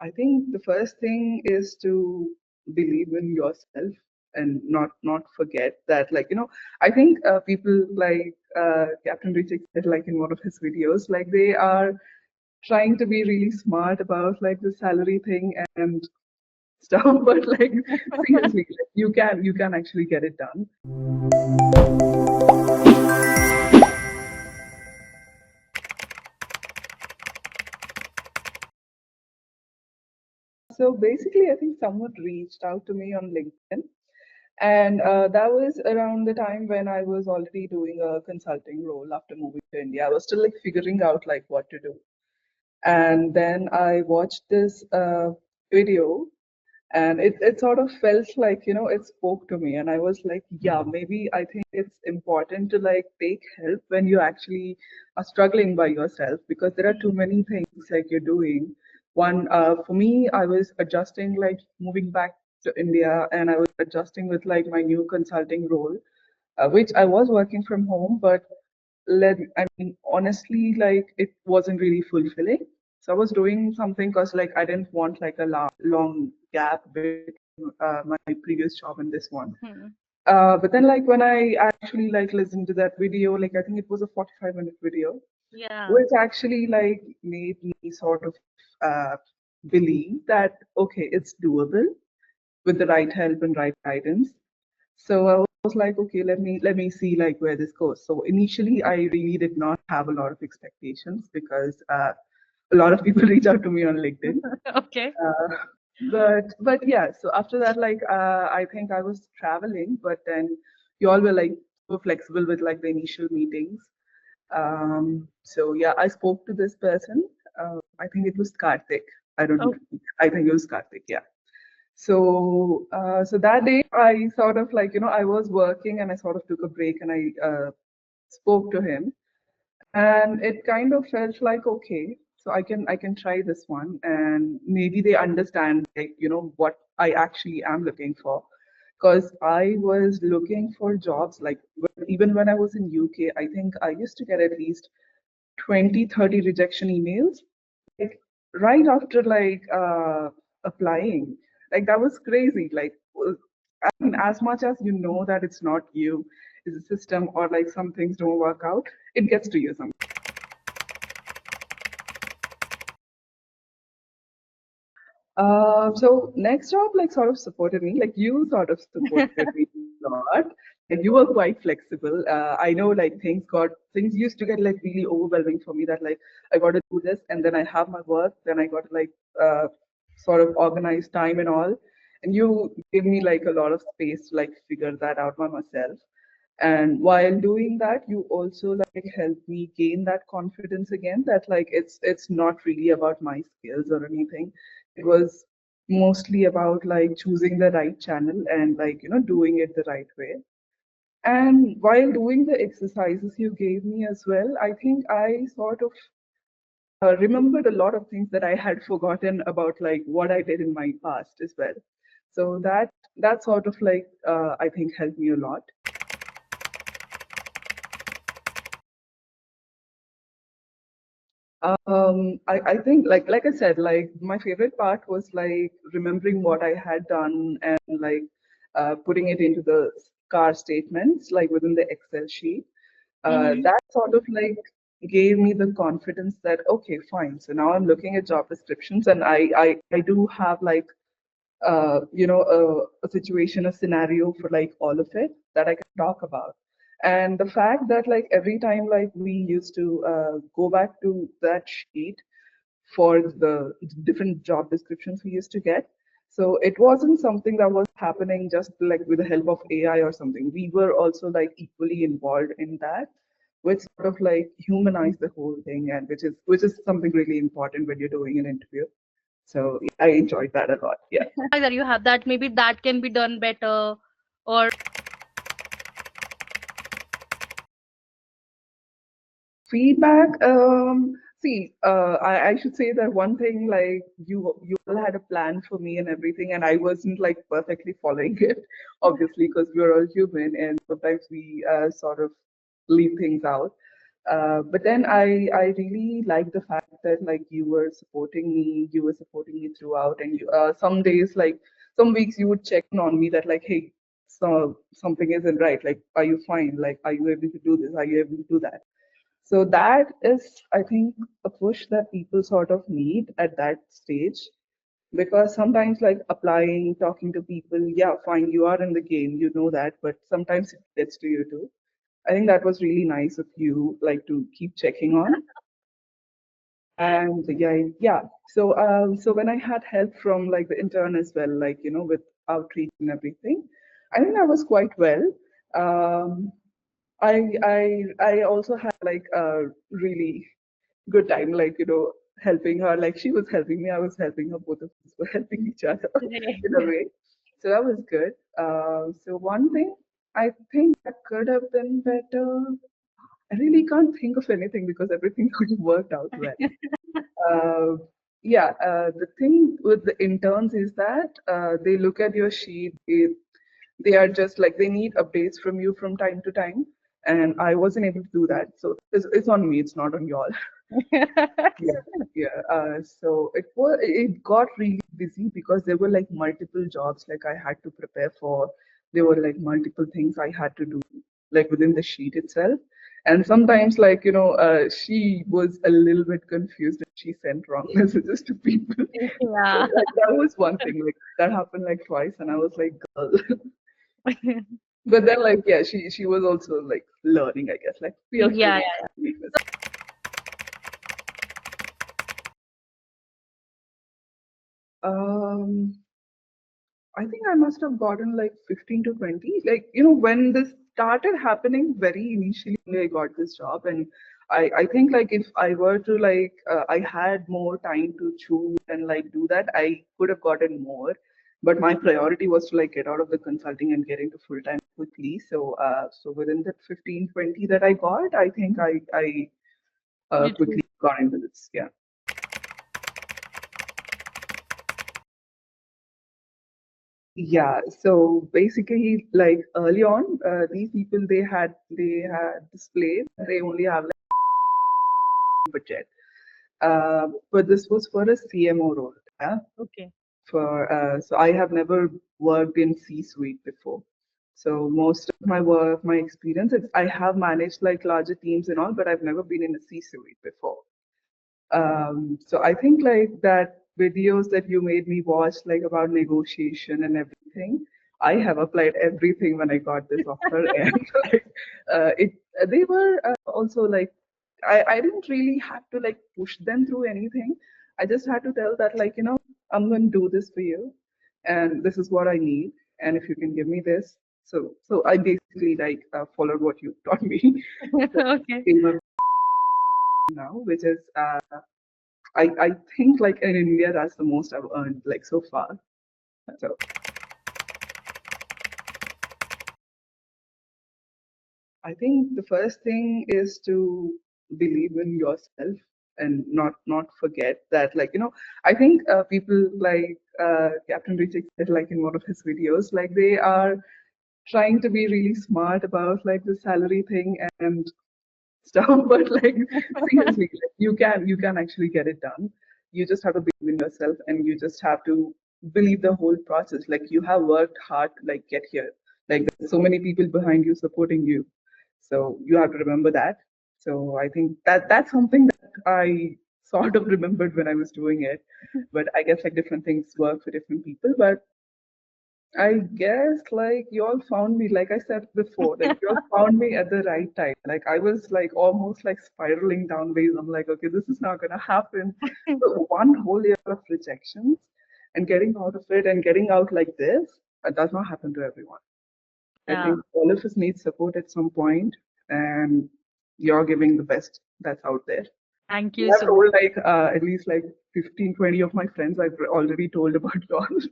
I think the first thing is to believe in yourself and not forget that, like, I think people like Captain Richard said, like in one of his videos, like they are trying to be really smart about like the salary thing and stuff, but like seriously, like, you can actually get it done. So basically, I think someone reached out to me on LinkedIn, and that was around the time when I was already doing a consulting role after moving to India. I was still like figuring out like what to do. And then I watched this video, and it sort of felt like, it spoke to me. And I was like, yeah, maybe I think it's important to like take help when you actually are struggling by yourself, because there are too many things like you're doing. One, for me, I was adjusting, like moving back to India, and I was adjusting with like my new consulting role, which I was working from home, but I mean, honestly, like it wasn't really fulfilling. So I was doing something because like I didn't want like a long gap between my previous job and this one. Hmm. But then like when I actually like listened to that video, like I think it was a 45-minute video, Yeah. which actually like made me sort of uh, believe that okay, it's doable with the right help and right guidance. So I was like, okay, let me see like where this goes. So initially, I really did not have a lot of expectations because a lot of people reach out to me on LinkedIn. Okay. Uh, but yeah, so after that, like I think I was traveling, but then you all were like so flexible with like the initial meetings. So yeah, I spoke to this person. I think it was Karthik. I don't. Oh, I think it was Karthik. Yeah. So that day I sort of like, I was working and I sort of took a break and I spoke to him, and it kind of felt like, okay, so I can try this one, and maybe they understand like, what I actually am looking for. Because I was looking for jobs like even when I was in UK, I think I used to get at least 20, 30 rejection emails like right after like applying. Like that was crazy. Like I mean, as much as you know that it's not you, it's a system, or like some things don't work out, it gets to you sometimes. So next job like sort of supported me, like you sort of supported me a lot. Like you were quite flexible. I know like things used to get like really overwhelming for me, that like I got to do this and then I have my work, then I got to like sort of organize time and all. And you gave me like a lot of space to like figure that out by myself. And while doing that, you also like helped me gain that confidence again, that like it's not really about my skills or anything. It was mostly about like choosing the right channel and like, doing it the right way. And while doing the exercises you gave me as well, I think I sort of remembered a lot of things that I had forgotten about, like what I did in my past as well. So that sort of like I think helped me a lot. I think like I said, like my favorite part was like remembering what I had done and like putting it into the car statements like within the Excel sheet. mm-hmm. That sort of like gave me the confidence that okay, fine. So now I'm looking at job descriptions, and I do have like a situation, a scenario for like all of it that I can talk about. And the fact that like every time like we used to go back to that sheet for the different job descriptions we used to get. So it wasn't something that was happening just like with the help of AI or something. We were also like equally involved in that, which sort of like humanized the whole thing, and which is something really important when you're doing an interview. So I enjoyed that a lot. Yeah. That you have that maybe that can be done better, or Feedback. See, I should say that one thing, like you all had a plan for me and everything, and I wasn't like perfectly following it, obviously, because we're all human, and sometimes we sort of leave things out. But then I really like the fact that like you were supporting me throughout, and some days, like some weeks, you would check in on me that like, hey, so something isn't right. Like, are you fine? Like, are you able to do this? Are you able to do that? So that is, I think, a push that people sort of need at that stage, because sometimes like applying, talking to people, yeah, fine, you are in the game, you know that, but sometimes it gets to you too. I think that was really nice of you, like to keep checking on. And yeah. So when I had help from like the intern as well, like with outreach and everything, I think that was quite well. Um, I also had like a really good time, like helping her. Like she was helping me, I was helping her. Both of us were helping each other in a way. So that was good. So one thing I think that could have been better. I really can't think of anything because everything could have worked out well. Uh, yeah, the thing with the interns is that they look at your sheet. They are just like they need updates from you from time to time, and I wasn't able to do that. So it's on me. It's not on y'all. Yeah, yeah. So it got really busy because there were like multiple jobs like I had to prepare for. There were like multiple things I had to do like within the sheet itself. And sometimes like she was a little bit confused and she sent wrong messages to people. So Yeah. like, that was one thing like that happened like twice, and I was like, girl. But then like yeah, she was also like learning, I guess. Like we are Yeah, humans. yeah, Um, I think I must have gotten like 15 to 20. Like, when this started happening very initially, I got this job. And I think like if I were to like, I had more time to choose and like do that, I could have gotten more. But my priority was to like get out of the consulting and get into full time quickly. So within that 15 20 that I got, I think I yeah. quickly got into this. Yeah. Yeah, so basically, like early on, these people they had displayed that they only have like budget, but this was for a CMO role. Yeah, Okay. so I have never worked in C-suite before. So most of my work, my experience, I have managed like larger teams and all, but I've never been in a C-suite before. So I think like that videos that you made me watch, like about negotiation and everything, I have applied everything when I got this offer, and like, it they were also like I didn't really have to like push them through anything. I just had to tell that like I'm going to do this for you, and this is what I need, and if you can give me this, so I basically like followed what you taught me. So Okay. came up now, which is I think like in India that's the most I've earned like so far. So I think the first thing is to believe in yourself and not forget that like I think people like Captain Richard said like in one of his videos like they are trying to be really smart about like the salary thing and stuff, but like seriously, like, you can actually get it done. You just have to believe in yourself, and you just have to believe the whole process. Like you have worked hard to like get here. Like there's so many people behind you supporting you, so you have to remember that. So I think that's something that I sort of remembered when I was doing it, but I guess like different things work for different people. But I guess like you all found me, like I said before, like you all found me at the right time. Like I was like almost like spiraling down ways. I'm like, okay, this is not gonna happen. So one whole year of rejections and getting out of it and getting out like this, that does not happen to everyone. I Yeah. think all of us need support at some point, and you're giving the best that's out there. Thank you I've so much. told like at least like 15, 20 of my friends I've already told about yours.